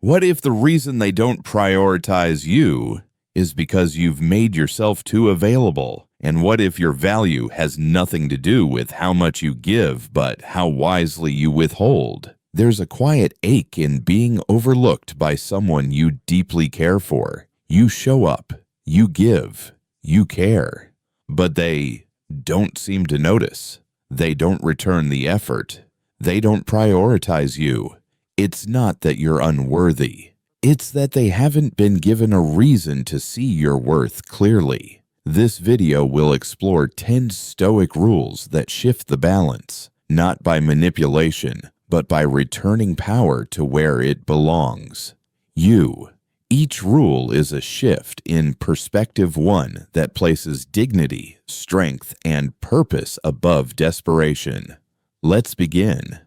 What if the reason they don't prioritize you is because you've made yourself too available? And what if your value has nothing to do with how much you give, but how wisely you withhold? There's a quiet ache in being overlooked by someone you deeply care for. You show up, you give, you care, but they don't seem to notice. They don't return the effort. They don't prioritize you. It's not that you're unworthy. It's that they haven't been given a reason to see your worth clearly. This video will explore 10 Stoic rules that shift the balance, not by manipulation, but by returning power to where it belongs. You. Each rule is a shift in perspective, one that places dignity, strength, and purpose above desperation. Let's begin.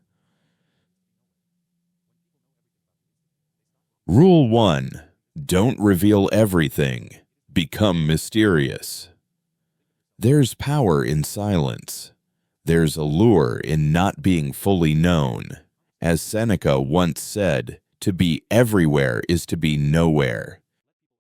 Rule 1. Don't reveal everything. Become mysterious. There's power in silence. There's allure in not being fully known. As Seneca once said, to be everywhere is to be nowhere.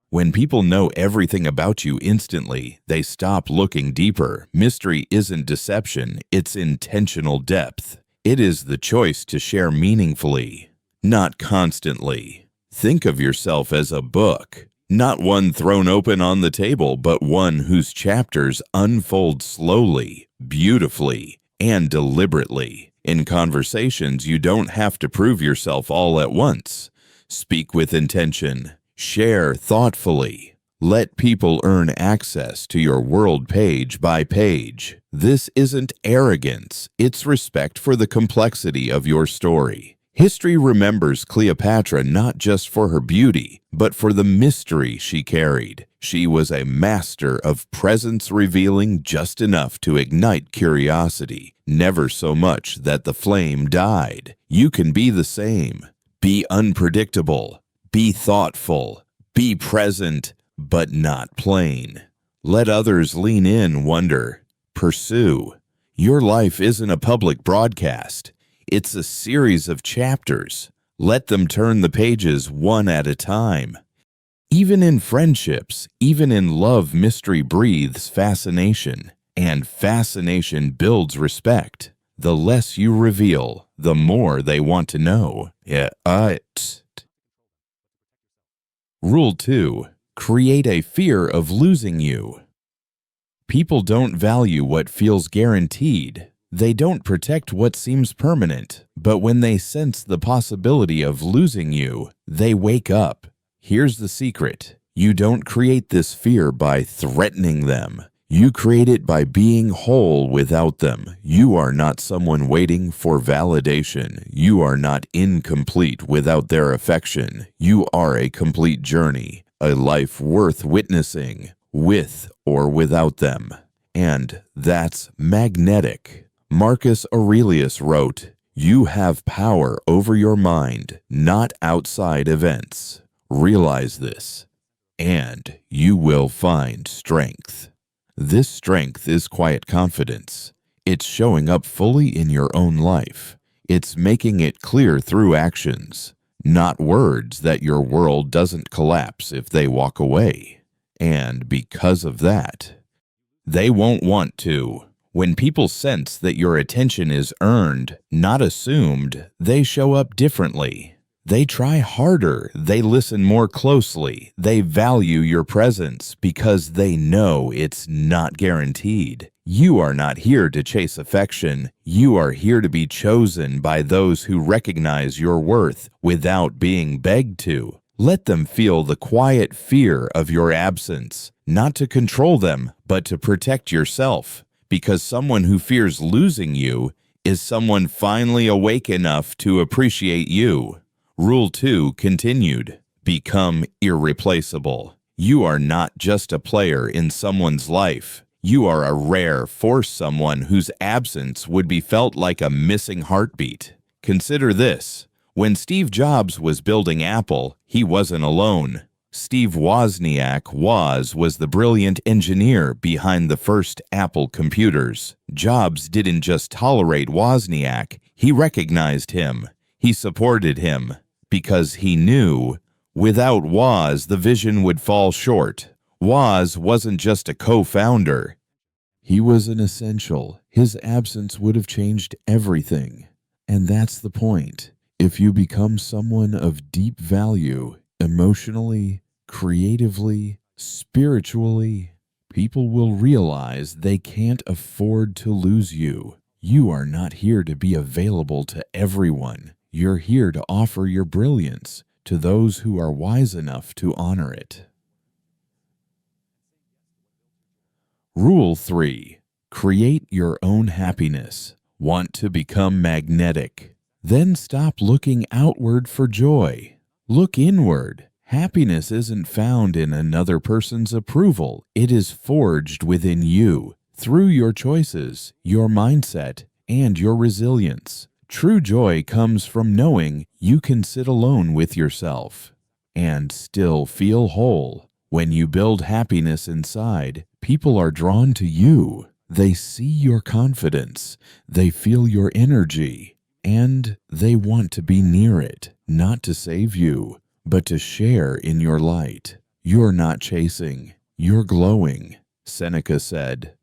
When people know everything about you instantly, they stop looking deeper. Mystery isn't deception, it's intentional depth. It is the choice to share meaningfully, not constantly. Think of yourself as a book, not one thrown open on the table, but one whose chapters unfold slowly, beautifully, and deliberately. In conversations, you don't have to prove yourself all at once. Speak with intention. Share thoughtfully. Let people earn access to your world page by page. This isn't arrogance, it's respect for the complexity of your story. History remembers Cleopatra not just for her beauty, but for the mystery she carried. She was a master of presence revealing just enough to ignite curiosity, never so much that the flame died. You can be the same. Be unpredictable. Be thoughtful. Be present, but not plain. Let others lean in, wonder, pursue. Your life isn't a public broadcast. It's a series of chapters. Let them turn the pages one at a time. Even in friendships, even in love, mystery breathes fascination, and fascination builds respect. The less you reveal, the more they want to know. Rule 2. Create a fear of losing you. People don't value what feels guaranteed. They don't protect what seems permanent, but when they sense the possibility of losing you, they wake up. Here's the secret. You don't create this fear by threatening them. You create it by being whole without them. You are not someone waiting for validation. You are not incomplete without their affection. You are a complete journey, a life worth witnessing, with or without them. And that's magnetic. Marcus Aurelius wrote, "You have power over your mind, not outside events. Realize this, and you will find strength." This strength is quiet confidence. It's showing up fully in your own life. It's making it clear through actions, not words, that your world doesn't collapse if they walk away. And because of that, they won't want to. When people sense that your attention is earned, not assumed, they show up differently. They try harder, they listen more closely, they value your presence because they know it's not guaranteed. You are not here to chase affection. You are here to be chosen by those who recognize your worth without being begged to. Let them feel the quiet fear of your absence, not to control them, but to protect yourself. Because someone who fears losing you is someone finally awake enough to appreciate you. Rule 2 continued. Become irreplaceable. You are not just a player in someone's life. You are a rare for someone whose absence would be felt like a missing heartbeat. Consider this. When Steve Jobs was building Apple, he wasn't alone. Steve Wozniak was the brilliant engineer behind the first Apple computers. Jobs didn't just tolerate Wozniak, he recognized him. He supported him. because he knew without Woz, the vision would fall short. Woz wasn't just a co-founder. He was an essential. His absence would have changed everything. And that's the point. If you become someone of deep value, emotionally, creatively, spiritually, people will realize they can't afford to lose you. You are not here to be available to everyone. You're here to offer your brilliance to those who are wise enough to honor it. Rule 3. Create your own happiness. Want to become magnetic? Then stop looking outward for joy. Look inward. Happiness isn't found in another person's approval. It is forged within you through your choices, your mindset, and your resilience. True joy comes from knowing you can sit alone with yourself and still feel whole. When you build happiness inside, people are drawn to you. They see your confidence, they feel your energy, and they want to be near it, not to save you, but to share in your light. You're not chasing, you're glowing. Seneca said,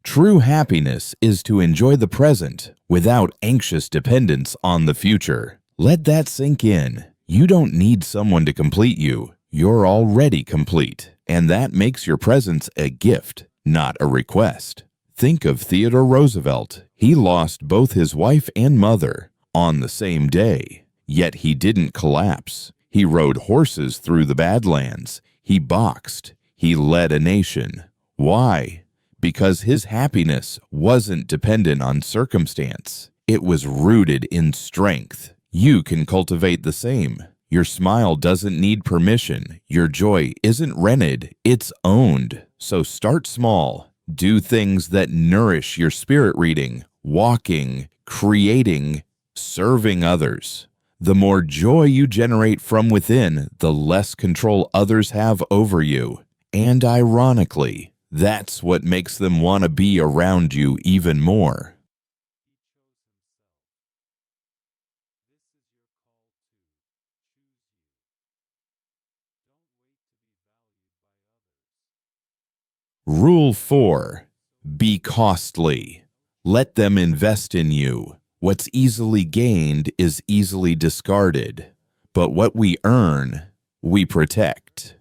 "True happiness is to enjoy the present without anxious dependence on the future." Let that sink in. You don't need someone to complete you. You're already complete, and that makes your presence a gift, not a request. Think of Theodore Roosevelt. He lost both his wife and mother on the same day, yet he didn't collapse. He rode horses through the Badlands. He boxed. He led a nation. Why? Because his happiness wasn't dependent on circumstance. It was rooted in strength. You can cultivate the same. Your smile doesn't need permission. Your joy isn't rented, it's owned. So start small. Do things that nourish your spirit reading, walking, creating, serving others. The more joy you generate from within, the less control others have over you. And ironically, that's what makes them want to be around you even more. Rule 4. Be costly. Let them invest in you. What's easily gained is easily discarded, but what we earn, we protect.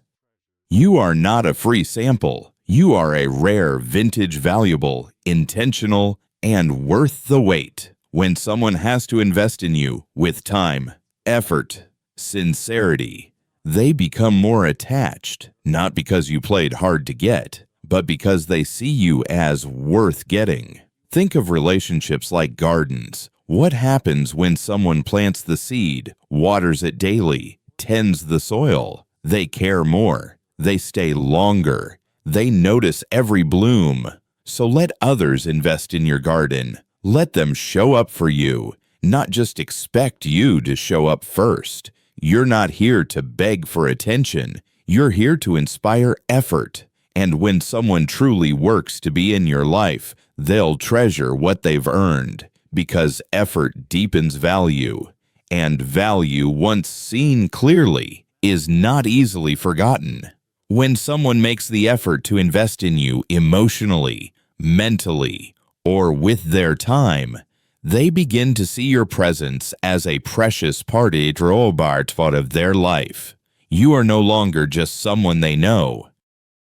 You are not a free sample. You are a rare, vintage, valuable, intentional, and worth the wait. When someone has to invest in you with time, effort, sincerity, they become more attached, not because you played hard to get, but because they see you as worth getting. Think of relationships like gardens. What happens when someone plants the seed, waters it daily, tends the soil? They care more. They stay longer. They notice every bloom. So let others invest in your garden. Let them show up for you, not just expect you to show up first. You're not here to beg for attention. You're here to inspire effort. And when someone truly works to be in your life, they'll treasure what they've earned, because effort deepens value, and value, once seen clearly, is not easily forgotten. When someone makes the effort to invest in you emotionally, mentally, or with their time, they begin to see your presence as a precious part of their life. You are no longer just someone they know.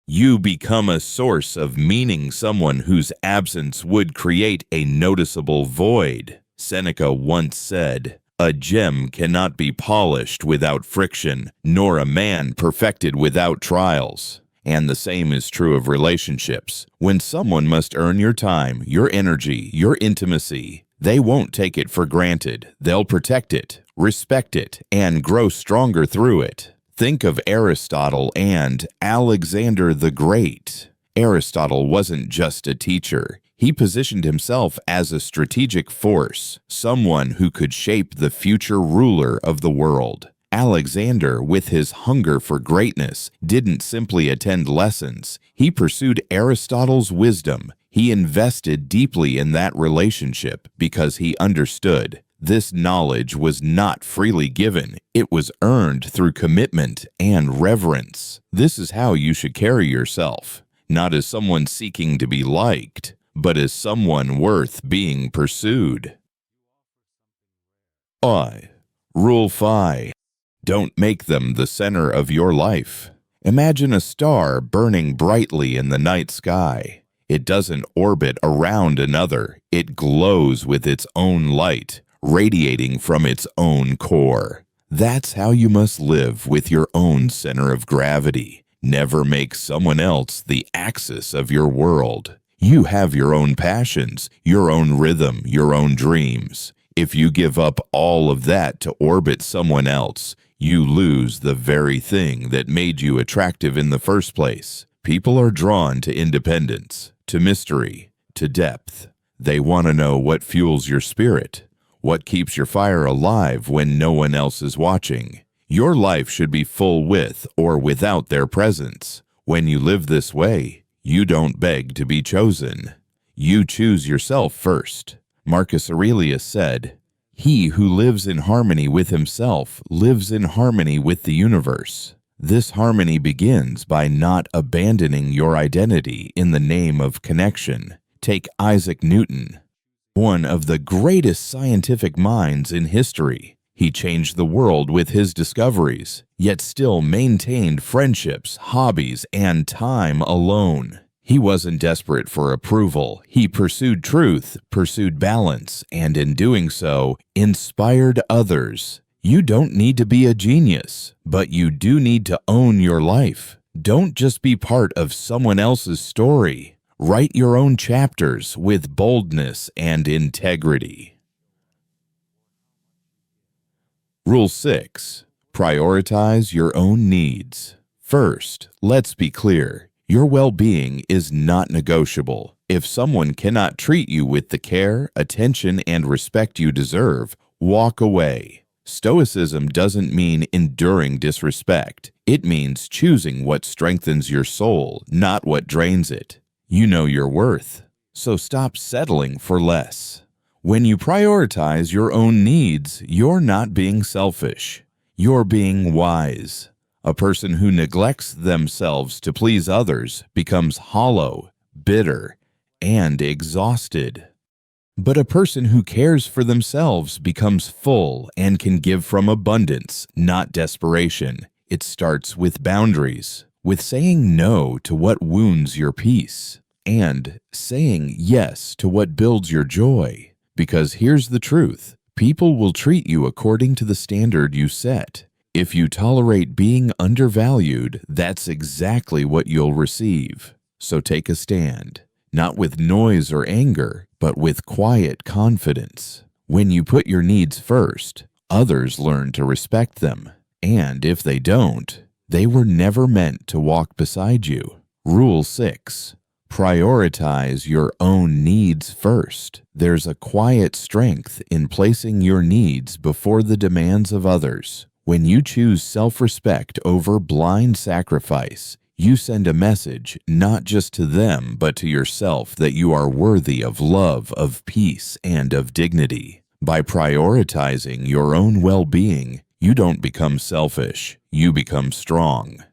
You become a source of meaning, someone whose absence would create a noticeable void. Seneca once said, "A gem cannot be polished without friction, nor a man perfected without trials." And the same is true of relationships. When someone must earn your time, your energy, your intimacy, they won't take it for granted. They'll protect it, respect it, and grow stronger through it. Think of Aristotle and Alexander the Great. Aristotle wasn't just a teacher. He positioned himself as a strategic force, someone who could shape the future ruler of the world. Alexander, with his hunger for greatness, didn't simply attend lessons. He pursued Aristotle's wisdom. He invested deeply in that relationship because he understood This knowledge was not freely given. It was earned through commitment and reverence. This is how you should carry yourself, not as someone seeking to be liked, but as someone worth being pursued. Rule 5. Don't make them the center of your life. Imagine a star burning brightly in the night sky. It doesn't orbit around another. It glows with its own light, radiating from its own core. That's how you must live, with your own center of gravity. Never make someone else the axis of your world. You have your own passions, your own rhythm, your own dreams. If you give up all of that to orbit someone else, you lose the very thing that made you attractive in the first place. People are drawn to independence, to mystery, to depth. They want to know what fuels your spirit, what keeps your fire alive when no one else is watching. Your life should be full with or without their presence. When you live this way, you don't beg to be chosen. You choose yourself first. Marcus Aurelius said, "He who lives in harmony with himself lives in harmony with the universe." This harmony begins by not abandoning your identity in the name of connection. Take Isaac Newton, one of the greatest scientific minds in history. He changed the world with his discoveries, yet still maintained friendships, hobbies, and time alone. He wasn't desperate for approval. He pursued truth, pursued balance, and in doing so, inspired others. You don't need to be a genius, but you do need to own your life. Don't just be part of someone else's story. Write your own chapters with boldness and integrity. Rule 6. Prioritize your own needs. First, let's be clear. Your well-being is not negotiable. If someone cannot treat you with the care, attention, and respect you deserve, walk away. Stoicism doesn't mean enduring disrespect. It means choosing what strengthens your soul, not what drains it. You know your worth, so stop settling for less. When you prioritize your own needs, you're not being selfish. You're being wise. A person who neglects themselves to please others becomes hollow, bitter, and exhausted. But a person who cares for themselves becomes full and can give from abundance, not desperation. It starts with boundaries, with saying no to what wounds your peace, and saying yes to what builds your joy. Because here's the truth, people will treat you according to the standard you set. If you tolerate being undervalued, that's exactly what you'll receive. So take a stand, not with noise or anger, but with quiet confidence. When you put your needs first, others learn to respect them. And if they don't, they were never meant to walk beside you. Rule 6. Prioritize your own needs first. There's a quiet strength in placing your needs before the demands of others. When you choose self-respect over blind sacrifice, you send a message not just to them but to yourself that you are worthy of love, of peace, and of dignity. By prioritizing your own well-being, you don't become selfish, you become strong.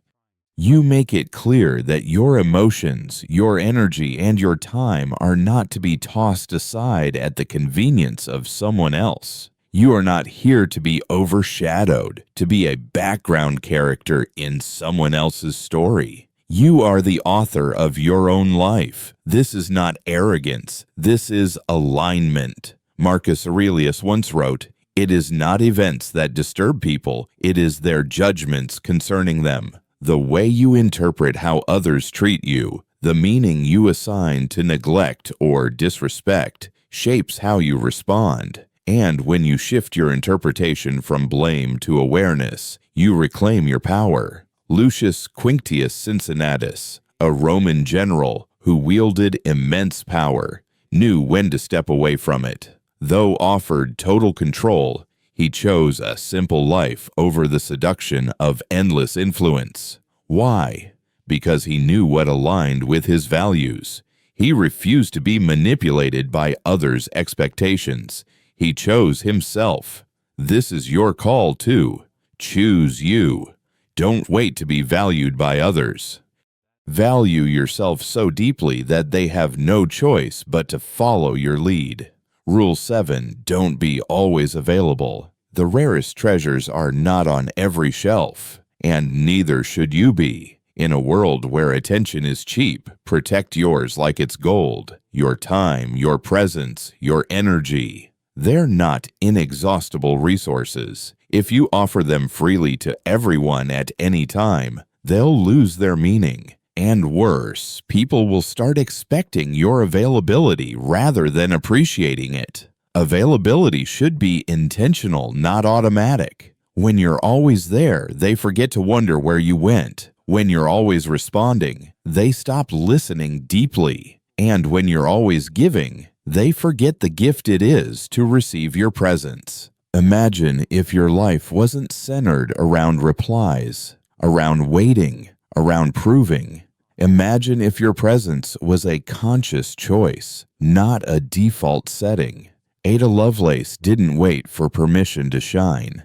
You make it clear that your emotions, your energy, and your time are not to be tossed aside at the convenience of someone else. You are not here to be overshadowed, to be a background character in someone else's story. You are the author of your own life. This is not arrogance. This is alignment. Marcus Aurelius once wrote, "It is not events that disturb people, it is their judgments concerning them." The way you interpret how others treat you, the meaning you assign to neglect or disrespect, shapes how you respond. And when you shift your interpretation from blame to awareness, you reclaim your power. Lucius Quinctius Cincinnatus, a Roman general who wielded immense power, knew when to step away from it. Though offered total control, he chose a simple life over the seduction of endless influence. Why? Because he knew what aligned with his values. He refused to be manipulated by others' expectations. He chose himself. This is your call too. Choose you. Don't wait to be valued by others. Value yourself so deeply that they have no choice but to follow your lead. Rule 7. Don't be always available. The rarest treasures are not on every shelf, and neither should you be. In a world where attention is cheap, protect yours like it's gold. Your time, your presence, your energy. They're not inexhaustible resources. If you offer them freely to everyone at any time, they'll lose their meaning. And worse, people will start expecting your availability rather than appreciating it. Availability should be intentional, not automatic. When you're always there, they forget to wonder where you went. When you're always responding, they stop listening deeply. And when you're always giving, they forget the gift it is to receive your presence. Imagine if your life wasn't centered around replies, around waiting, around proving. Imagine if your presence was a conscious choice, not a default setting. Ada Lovelace didn't wait for permission to shine.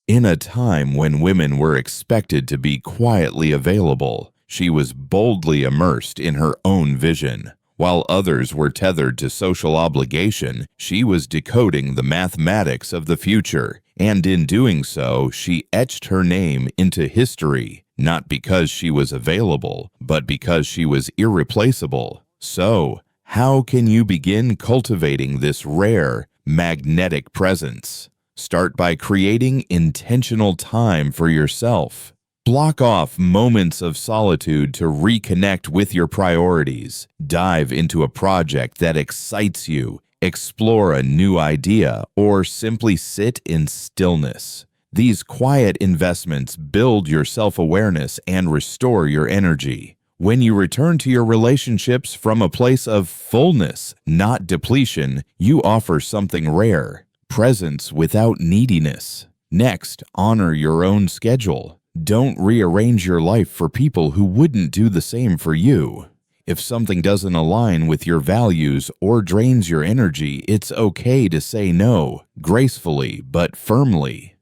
In a time when women were expected to be quietly available, she was boldly immersed in her own vision. While others were tethered to social obligation, she was decoding the mathematics of the future, and in doing so, she etched her name into history, not because she was available, but because she was irreplaceable. So, how can you begin cultivating this rare, magnetic presence? Start by creating intentional time for yourself. Block off moments of solitude to reconnect with your priorities. Dive into a project that excites you. Explore a new idea, or simply sit in stillness. These quiet investments build your self-awareness and restore your energy. When you return to your relationships from a place of fullness, not depletion, you offer something rare: presence without neediness. Next, honor your own schedule. Don't rearrange your life for people who wouldn't do the same for you. If something doesn't align with your values or drains your energy, it's okay to say no, gracefully but firmly.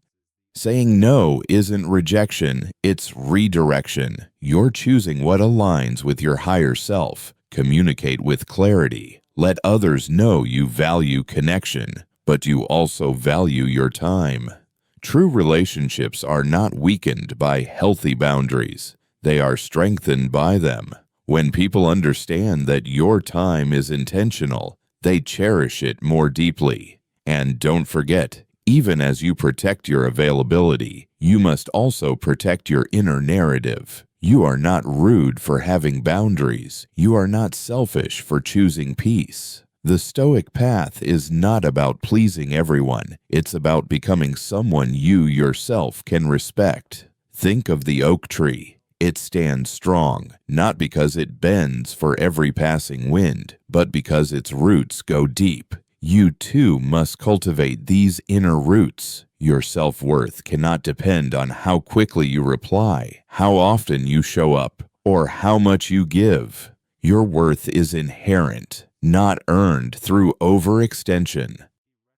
Saying no isn't rejection, it's redirection. You're choosing what aligns with your higher self. Communicate with clarity. Let others know you value connection, but you also value your time. True relationships are not weakened by healthy boundaries. They are strengthened by them. When people understand that your time is intentional, they cherish it more deeply. And don't forget, even as you protect your availability, you must also protect your inner narrative. You are not rude for having boundaries. You are not selfish for choosing peace. The Stoic path is not about pleasing everyone. It's about becoming someone you yourself can respect. Think of the oak tree. It stands strong, not because it bends for every passing wind, but because its roots go deep. You too must cultivate these inner roots. Your self-worth cannot depend on how quickly you reply, how often you show up, or how much you give. Your worth is inherent, not earned through overextension.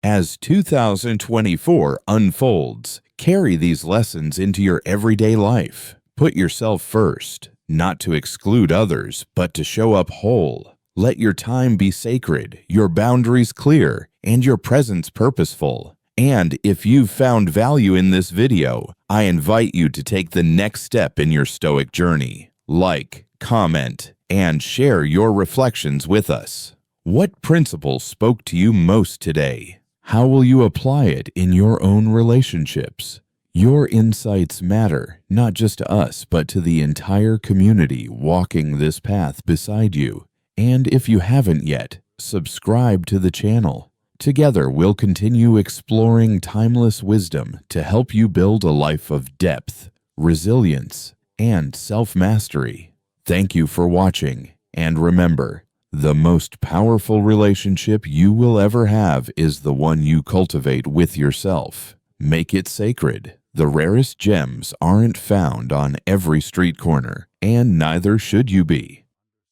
As 2024 unfolds, carry these lessons into your everyday life. Put yourself first, not to exclude others, but to show up whole. Let your time be sacred, your boundaries clear, and your presence purposeful. And if you've found value in this video, I invite you to take the next step in your Stoic journey. Like, comment, and share your reflections with us. What principle spoke to you most today? How will you apply it in your own relationships? Your insights matter, not just to us, but to the entire community walking this path beside you. And if you haven't yet, subscribe to the channel. Together, we'll continue exploring timeless wisdom to help you build a life of depth, resilience, and self-mastery. Thank you for watching, and remember, the most powerful relationship you will ever have is the one you cultivate with yourself. Make it sacred. The rarest gems aren't found on every street corner, and neither should you be.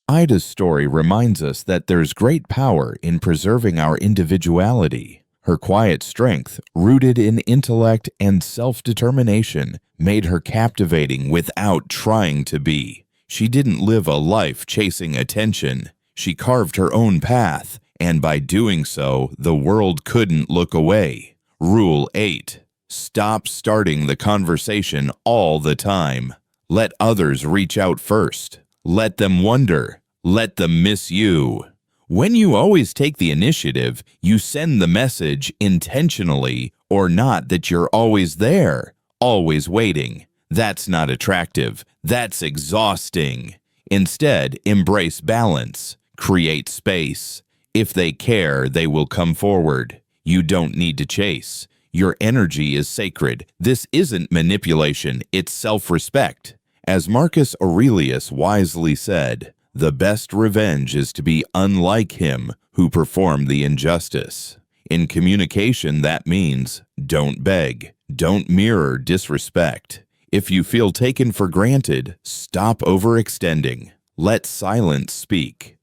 Ida's story reminds us that there's great power in preserving our individuality. Her quiet strength, rooted in intellect and self-determination, made her captivating without trying to be. She didn't live a life chasing attention. She carved her own path, and by doing so, the world couldn't look away. Rule 8. Stop starting the conversation all the time. Let others reach out first. Let them wonder. Let them miss you. When you always take the initiative, you send the message intentionally or not that you're always there, always waiting. That's not attractive. That's exhausting. Instead, embrace balance. Create space. If they care, they will come forward. You don't need to chase. Your energy is sacred. This isn't manipulation, it's self-respect. As Marcus Aurelius wisely said, the best revenge is to be unlike him who performed the injustice. In communication, that means don't beg, don't mirror disrespect. If you feel taken for granted, stop overextending. Let silence speak.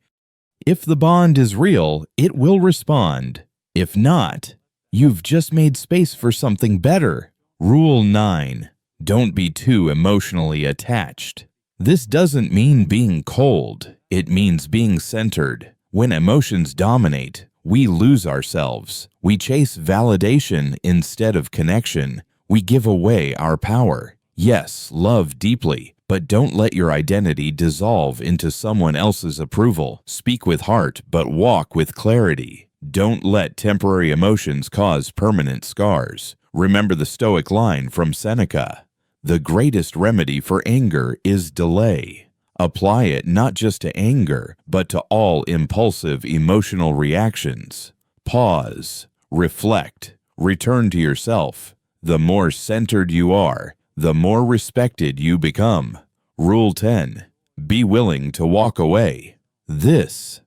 If the bond is real, it will respond. If not, you've just made space for something better. Rule 9. Don't be too emotionally attached. This doesn't mean being cold. It means being centered. When emotions dominate, we lose ourselves. We chase validation instead of connection. We give away our power. Yes, love deeply, but don't let your identity dissolve into someone else's approval. Speak with heart, but walk with clarity. Don't let temporary emotions cause permanent scars. Remember the Stoic line from Seneca. The greatest remedy for anger is delay. Apply it not just to anger, but to all impulsive emotional reactions. Pause, reflect, return to yourself. The more centered you are, the more respected you become. Rule 10. Be willing to walk away. This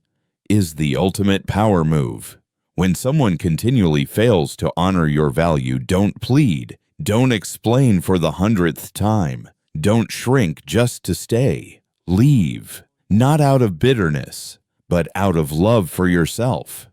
is the ultimate power move. When someone continually fails to honor your value, don't plead. Don't explain for the 100th time. Don't shrink just to stay. Leave, not out of bitterness, but out of love for yourself.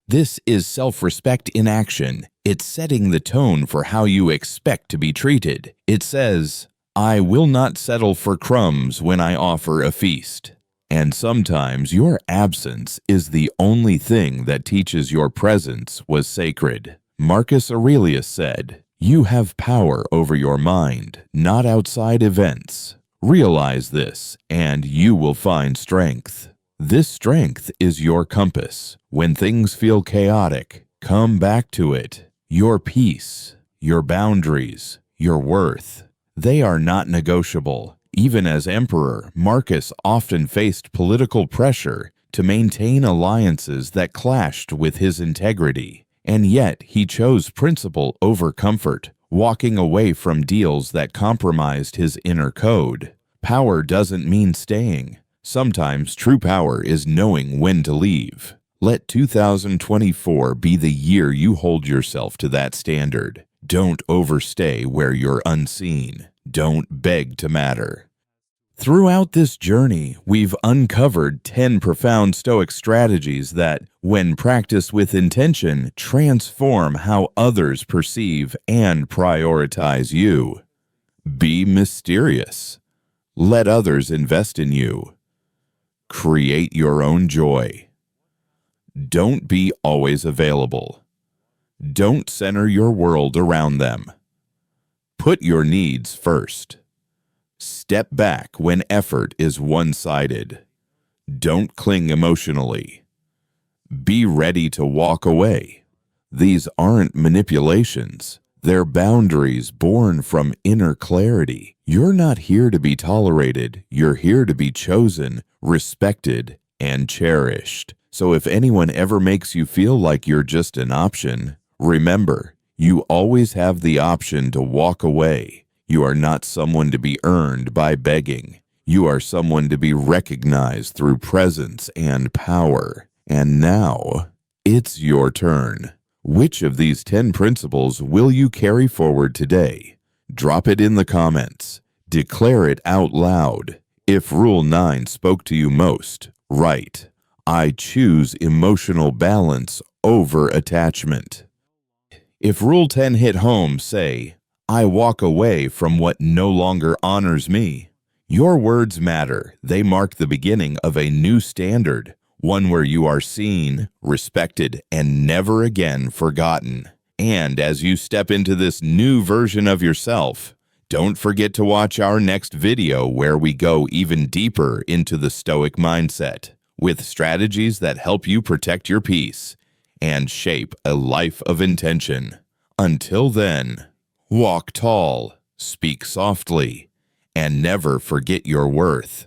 This is self-respect in action. It's setting the tone for how you expect to be treated. It says, I will not settle for crumbs when I offer a feast. And sometimes your absence is the only thing that teaches your presence was sacred. Marcus Aurelius said, you have power over your mind, not outside events. Realize this, and you will find strength. This strength is your compass. When things feel chaotic, come back to it. Your peace, your boundaries, your worth, they are not negotiable. Even as emperor, Marcus often faced political pressure to maintain alliances that clashed with his integrity. And yet, he chose principle over comfort, walking away from deals that compromised his inner code. Power doesn't mean staying. Sometimes true power is knowing when to leave. Let 2024 be the year you hold yourself to that standard. Don't overstay where you're unseen. Don't beg to matter. Throughout this journey, we've uncovered 10 profound Stoic strategies that, when practiced with intention, transform how others perceive and prioritize you. Be mysterious. Let others invest in you. Create your own joy. Don't be always available. Don't center your world around them. Put your needs first. Step back when effort is one-sided. Don't cling emotionally. Be ready to walk away. These aren't manipulations. They're boundaries born from inner clarity. You're not here to be tolerated. You're here to be chosen, respected, and cherished. So if anyone ever makes you feel like you're just an option, remember, you always have the option to walk away. You are not someone to be earned by begging. You are someone to be recognized through presence and power. And now, it's your turn. Which of these 10 principles will you carry forward today? Drop it in the comments. Declare it out loud. If Rule 9 spoke to you most, write, I choose emotional balance over attachment. If Rule 10 hit home, say, I walk away from what no longer honors me. Your words matter. They mark the beginning of a new standard, one where you are seen, respected, and never again forgotten. And as you step into this new version of yourself, don't forget to watch our next video where we go even deeper into the Stoic mindset with strategies that help you protect your peace and shape a life of intention. Until then, walk tall, speak softly, and never forget your worth.